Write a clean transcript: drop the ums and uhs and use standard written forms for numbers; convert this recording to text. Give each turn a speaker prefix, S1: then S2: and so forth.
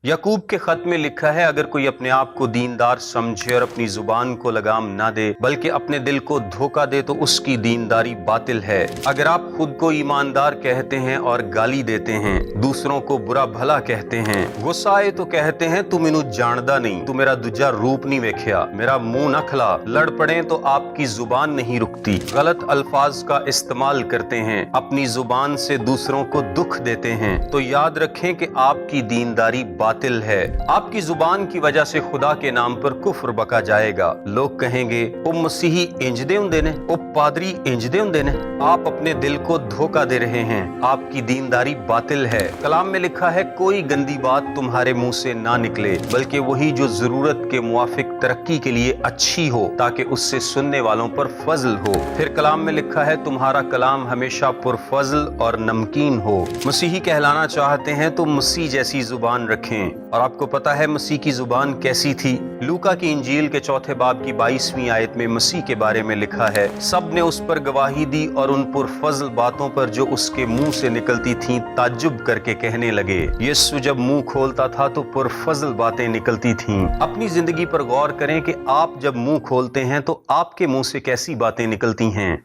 S1: याकूब के खत में लिखा है, अगर कोई अपने आप को दीनदार समझे और अपनी जुबान को लगाम ना दे बल्कि अपने दिल को धोखा दे तो उसकी दीनदारी बातिल है। अगर आप खुद को ईमानदार कहते हैं और गाली देते हैं, दूसरों को बुरा भला कहते हैं, गुस्सा आए तो कहते हैं तू मैनू जानदा नहीं, तू मेरा दूजा रूप नहीं वेख्या, मेरा मुंह न खला, लड़ पड़े तो आपकी जुबान नहीं रुकती, गलत अल्फाज का इस्तेमाल करते हैं, अपनी जुबान से दूसरों को दुख देते हैं, तो याद रखें कि आपकी दीनदारी बातिल है। आपकी जुबान की वजह से खुदा के नाम पर कुफ्र बका जाएगा। लोग कहेंगे ओ मसीही इंज दे हुंदे ने, ओ पादरी इंज दे हुंदे ने। आप अपने दिल को धोखा दे रहे हैं, आपकी दीनदारी बातिल है। कलाम में लिखा है, कोई गंदी बात तुम्हारे मुंह से ना निकले बल्कि वही जो जरूरत के मुआफिक तरक्की के लिए अच्छी हो, ताकि उससे सुनने वालों पर फजल हो। फिर कलाम में लिखा है, तुम्हारा कलाम हमेशा पुरफजल और नमकीन हो। मसीही कहलाना चाहते हैं तो मसीह जैसी जुबान रखें। और आपको पता है मसीह की जुबान कैसी थी? लूका की इंजील के 4 बाब की 22वीं आयत में मसीह के बारे में लिखा है, सब ने उस पर गवाही दी और उन पुरफजल बातों पर जो उसके मुंह से निकलती थीं ताज्जुब करके कहने लगे। यीशु जब मुंह खोलता था तो पुरफजल बातें निकलती थीं। अपनी जिंदगी पर गौर करें कि आप जब मुंह खोलते हैं तो आपके मुंह से कैसी बातें निकलती हैं।